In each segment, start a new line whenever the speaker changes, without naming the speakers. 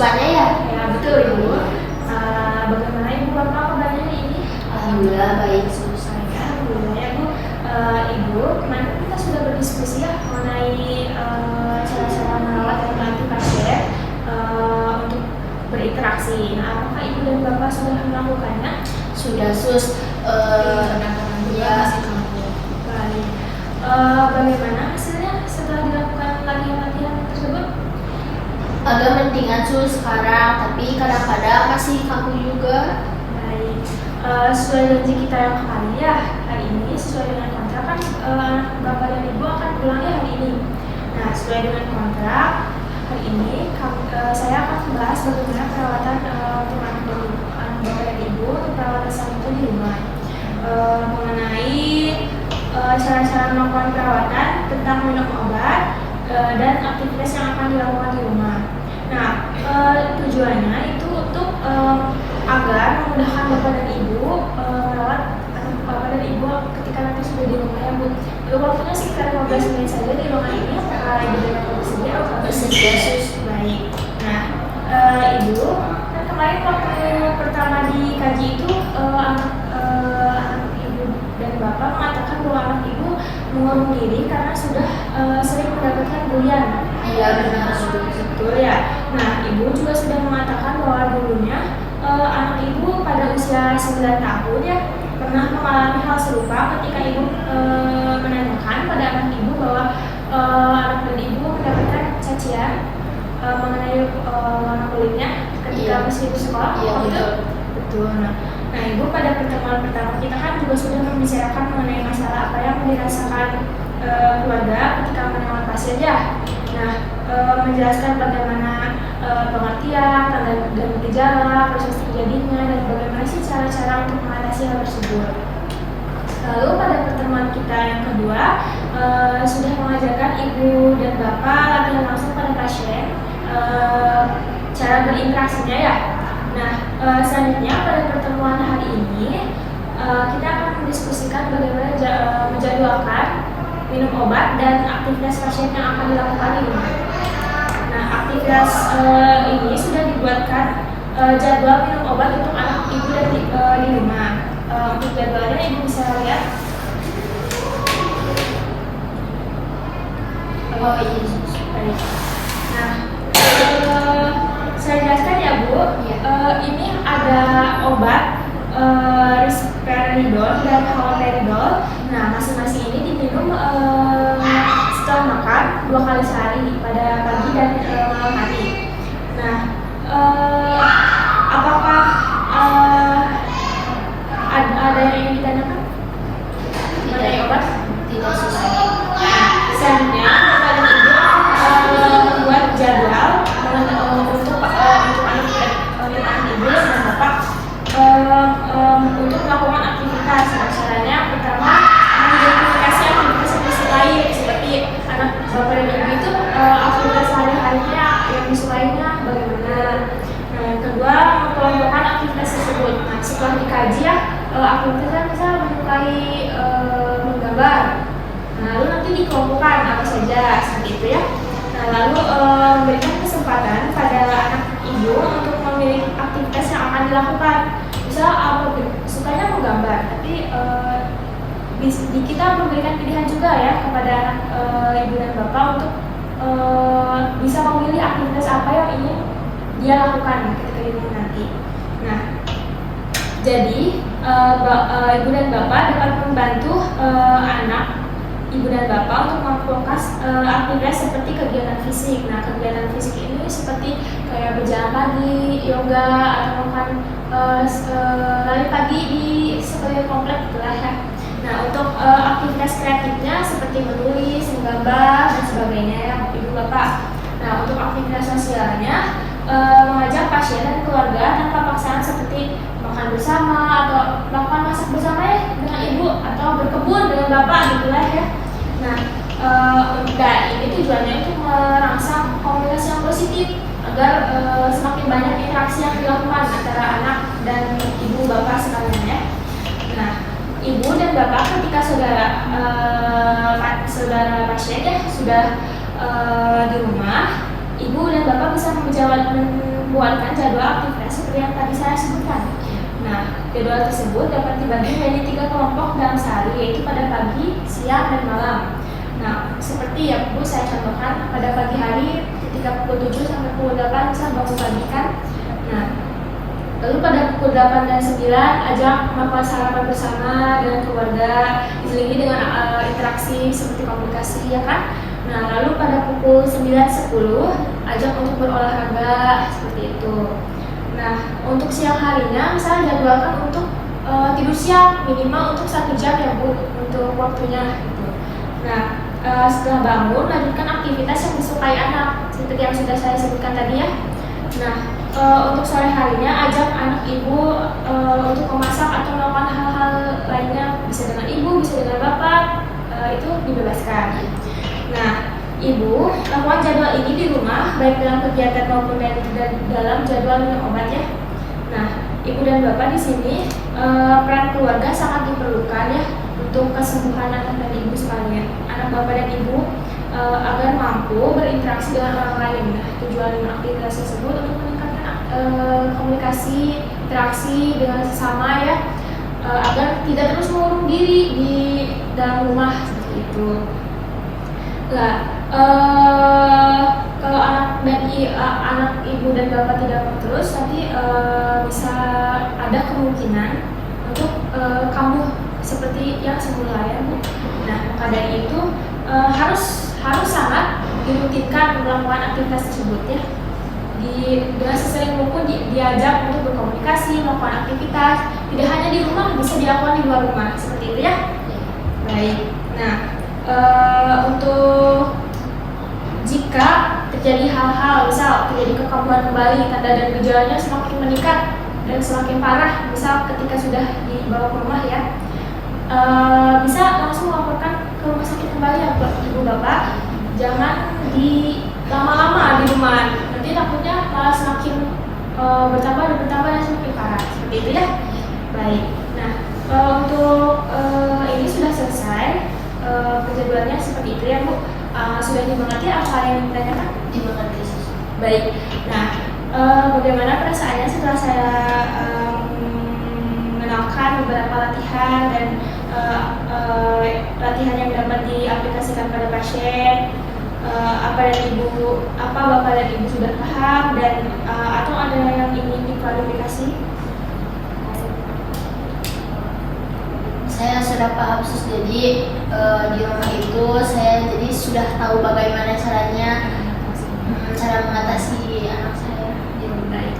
siswanya ya?
Ya betul Ibu. Bagaimana Ibu Bapak kabarnya ini?
Alhamdulillah baik.
Saya alhamdulillah ya Bu. Ibu, kemarin kita sudah berdiskusi ya mengenai cara-cara merawat dan melatih pasien untuk berinteraksi. Nah, apakah Ibu dan Bapak sudah melakukannya?
Sudah sus. Ya.
Baik. Bagaimana hasilnya setelah dilakukan latihan-latihan tersebut?
Agak mendingan sus sekarang, tapi kadang-kadang masih kaku juga.
Baik. Sesuai janji kita yang kemarin ya, hari ini sesuai dengan kontrak kan Bapak dan Ibu akan pulang ya hari ini. Nah, sesuai dengan kontrak hari ini saya akan membahas bagaimana perawatan untuk anak Bapak dan Ibu untuk perawatan saat itu di rumah. Mengenai cara-cara melakukan perawatan, tentang minum obat dan aktivitas yang akan dilakukan di rumah. Nah, tujuannya itu untuk agar memudahkan Bapak dan Ibu merawat anak Bapak dan Ibu ketika nanti sudah di rumah ya Bu. Waktunya sekitar 15 menit saja di ruangan ini. Apakah Ibu dan Bapak bersedia?
Bersedia sus.
Baik. Nah, Ibu, kan kemarin waktu pertama dikaji itu anak Ibu dan Bapak mengatakan bahwa anak Ibu mengurung diri karena sudah sering mendapatkan bulian.
Iya benar.
Betul ya. Nah, Ibu juga sudah mengatakan bahwa dulunya anak Ibu pada usia 9 tahun ya pernah mengalami hal serupa ketika Ibu menanyakan pada anak Ibu bahwa anak dan Ibu mendapatkan cacian mengenai warna kulitnya ketika masih di sekolah.
Iya betul.
Betul. Nah, Ibu pada pertemuan pertama kita kan juga sudah membicarakan mengenai masalah apa yang dirasakan keluarga ketika merawat pasien ya. Nah, menjelaskan bagaimana pengertian, tanda dan gejala, proses terjadinya, dan bagaimana sih cara-cara untuk mengatasi hal tersebut. Lalu pada pertemuan kita yang kedua sudah mengajarkan Ibu dan Bapak latihan langsung pada pasien cara berinteraksinya ya. Nah, selanjutnya pada pertemuan hari ini kita akan mendiskusikan bagaimana menjadwalkan minum obat dan aktivitas pasien yang akan dilakukan di rumah. Nah, aktivitas ini sudah dibuatkan jadwal minum obat untuk anak Ibu dan di rumah. Untuk jadwalnya Ibu bisa lihat.
Oh iya.
Baik. Nah, saya jelaskan ya Bu. Ini ada obat risperidone dan haloperidol. Nah, masing-masing ini diminum setelah makan 2 kali sehari pada pagi dan malam hari. Nah, apakah ada yang ingin ditanyakan mengenai obat?
Tidak susah.
Selanjutnya Bapak dan Ibu membuat jadwal untuk anak Ibu dan Bapak untuk melakukan aktivitas. Caranya pertama mengidentifikasi aktivitas yang disukai, seperti anak Bapak dan Ibu itu aktivitas sehari-harinya yang disukainya bagaimana. Nah, yang kedua mengelompokkan aktivitas tersebut. Nah, setelah dikaji ya aktivitasnya misal menyukai menggambar. Nah, lalu nanti dikelompokkan apa saja seperti itu ya. Nah, lalu memberikan kesempatan pada anak Ibu untuk memilih aktivitas yang akan dilakukan. Misal sukanya menggambar, tapi kita memberikan pilihan juga ya kepada anak Ibu dan Bapak untuk bisa memilih aktivitas apa yang ingin dia lakukan ketika di rumah nanti. Nah, jadi Ibu dan Bapak dapat membantu anak Ibu dan Bapak untuk memfokus aktivitas seperti kegiatan fisik. Nah, kegiatan fisik ini seperti kayak berjalan pagi, yoga, atau melakukan lari pagi di sekeliling komplek gitulah ya. Nah, untuk aktivitas kreatifnya seperti menulis, menggambar, dan sebagainya ya Ibu Bapak. Nah, untuk aktivitas sosialnya mengajak pasien dan keluarga tanpa paksaan seperti makan bersama atau melakukan masak bersama ya dengan Ibu atau berkebun dengan Bapak gitulah ya. Nah, ini tujuannya untuk merangsang komunikasi yang positif agar semakin banyak interaksi yang dilakukan antara anak dan Ibu Bapak sekalian ya. Nah, Ibu dan Bapak ketika saudara pasien ya sudah di rumah, Ibu dan Bapak bisa membuatkan jadwal aktivitas seperti yang tadi saya sebutkan. Nah, jadwal tersebut dapat dibagi menjadi 3 kelompok dalam sehari, yaitu pada pagi, siang, dan malam. Nah, seperti yang Bu saya contohkan, pada pagi hari ketika pukul 7 sampai pukul 8 bisa bangun pagi kan. Nah, lalu pada pukul 8 dan 9 ajak melakukan sarapan bersama dengan keluarga, diselingi dengan interaksi seperti komunikasi ya kan. Nah, lalu pada pukul 9.10 ajak untuk berolahraga seperti itu. Nah, untuk siang harinya misalnya jadwalkan untuk tidur siang minimal untuk 1 jam ya Bu untuk waktunya gitu. Nah, setelah bangun lanjutkan aktivitas yang disukai anak seperti yang sudah saya sebutkan tadi ya. Nah, untuk sore harinya ajak anak ibu untuk memasak atau melakukan hal-hal lainnya, bisa dengan ibu, bisa dengan bapak, itu dibebaskan. Nah, ibu lakukan jadwal ini di rumah baik dalam kegiatan maupun dalam jadwal minum obat ya. Nah, ibu dan bapak di sini peran keluarga sangat diperlukan ya untuk kesembuhan anak dan ibu sekalian. Anak bapak dan ibu agar mampu berinteraksi dengan orang lain. Nah, tujuan aktivitas tersebut untuk meningkatkan komunikasi, interaksi dengan sesama ya, agar tidak terus mengurung diri di dalam rumah seperti itu. Nah, kalau anak ibu dan bapak tidak mau terus, nanti bisa ada kemungkinan untuk kambuh seperti yang semula ya Bu. Nah, maka dari itu harus sangat dirutinkan melakukan aktivitas tersebut ya. Dengan sesering mungkin diajak untuk berkomunikasi, melakukan aktivitas, tidak hanya di rumah, bisa dilakukan di luar rumah seperti itu ya. Baik. Nah, untuk jika terjadi hal-hal, misal terjadi kekambuhan kembali, tanda dan gejalanya semakin meningkat dan semakin parah, misal ketika sudah dibawa ke rumah ya, bisa langsung melaporkan ke rumah sakit kembali ya ibu bapak. Jangan lama-lama di rumah, nanti takutnya malah semakin bertambah dan semakin parah seperti itu ya. Baik. Nah, untuk ini sudah selesai penjadwalannya seperti itu ya Bu. Sudah dimengerti apa yang ditanyakan?
Dimengerti.
Baik. Nah, bagaimana perasaannya setelah saya mengenalkan beberapa latihan dan latihan yang dapat diaplikasikan pada pasien? Apa bapak dan ibu sudah paham dan atau ada yang ingin diklarifikasi?
Saya sudah paham Sus, jadi di rumah itu saya jadi sudah tahu bagaimana cara mengatasi anak saya di rumah.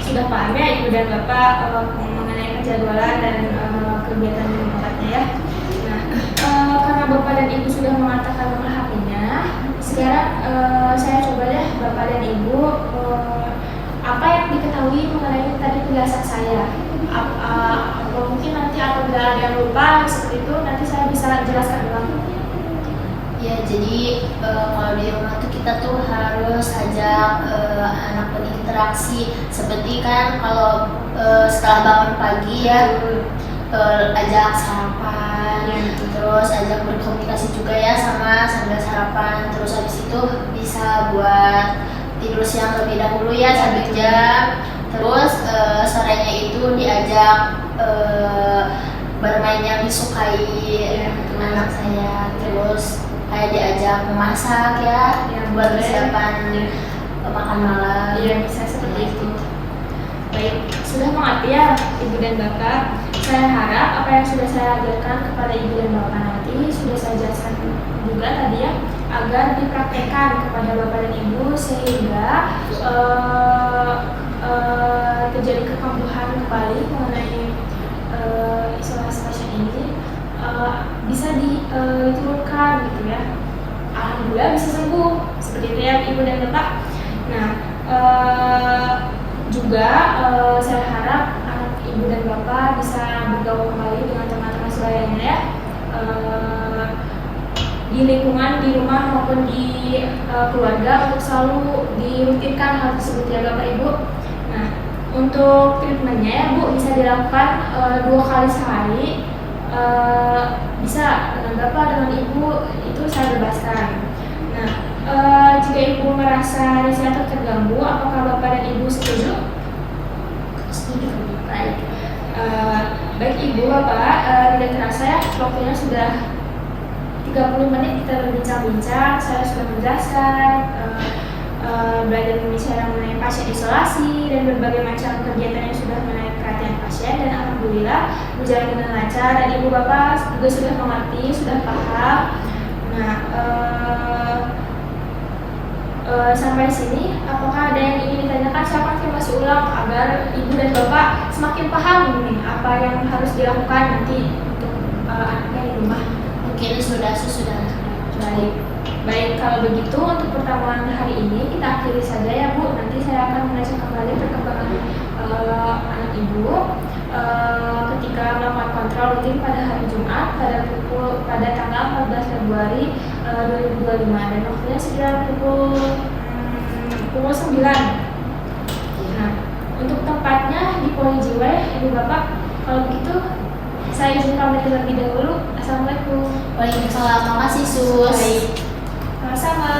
Sudah paham ya ibu dan bapak mengenai penjadwalan dan kegiatan di tempatnya ya. Nah, karena bapak dan ibu sudah mengatakan memahaminya, sekarang saya coba ya bapak dan ibu apa yang diketahui mengenai tadi penjelasan saya. Mungkin nanti apabila ada yang lupa seperti itu nanti saya bisa jelaskan ulang.
Ya, jadi kalau di rumah tuh kita tuh harus ajak anak berinteraksi, seperti kan kalau setelah bangun pagi ya, ajak sarapan, terus ajak berkomunikasi juga ya sambil sarapan, terus habis itu bisa buat tidur siang terlebih dahulu ya 1 jam. Terus sorenya itu diajak bermain yang disukai anak saya, terus kayak diajak memasak ya buat persiapan makan malam.
Iya, bisa seperti itu. Baik, sudah mengerti ya ibu dan bapak. Saya harap apa yang sudah saya ajarkan kepada ibu dan bapak nanti sudah saya jelaskan juga tadi ya, agar dipraktekkan kepada bapak dan ibu sehingga terjadi kekambuhan kembali mengenai isolasi pasien ini bisa diturunkan gitu ya. Alhamdulillah bisa sembuh seperti itu ya ibu dan bapak. Nah, juga saya harap anak ibu dan bapak bisa bergaul kembali dengan teman-teman sebayanya ya, di lingkungan di rumah maupun di keluarga, untuk selalu dirutinkan hal tersebut ya bapak ibu. Nah, untuk treatmentnya ya Bu bisa dilakukan 2 kali sehari, bisa dengan bapak dengan ibu, itu saya bebaskan. Nah, jika ibu merasa merasa risih atau terganggu. Apakah Bapak dan Ibu setuju?
Setuju. Baik.
Baik Ibu, Bapak, tidak terasa ya waktunya sudah 30 menit kita berbincang-bincang. Saya sudah menjelaskan, belajar berbicara mengenai pasien isolasi dan berbagai macam kegiatan yang sudah menarik perhatian pasien, dan alhamdulillah berjalan dengan lancar dan Ibu Bapak juga sudah mengerti, sudah paham. Nah, sampai sini apakah ada yang ingin ditanyakan? Saya konfirmasi ulang agar Ibu dan Bapak semakin paham nih apa yang harus dilakukan nanti untuk anaknya di rumah.
Mungkin sesudah.
Baik, kalau begitu untuk pertemuan hari ini kita akhiri saja ya Bu. Nanti saya akan mengecek kembali perkembangan anak Ibu ketika melakukan kontrol rutin pada hari Jumat pada tanggal 14 Februari 2025 dan waktunya sekitar pukul 9. Nah, untuk tempatnya di Polijiwa ya Ibu Bapak. Kalau begitu saya izin pamit terlebih dahulu. Assalamualaikum.
Waalaikumsalam. Makasih Sus.
Baik. Sama-sama.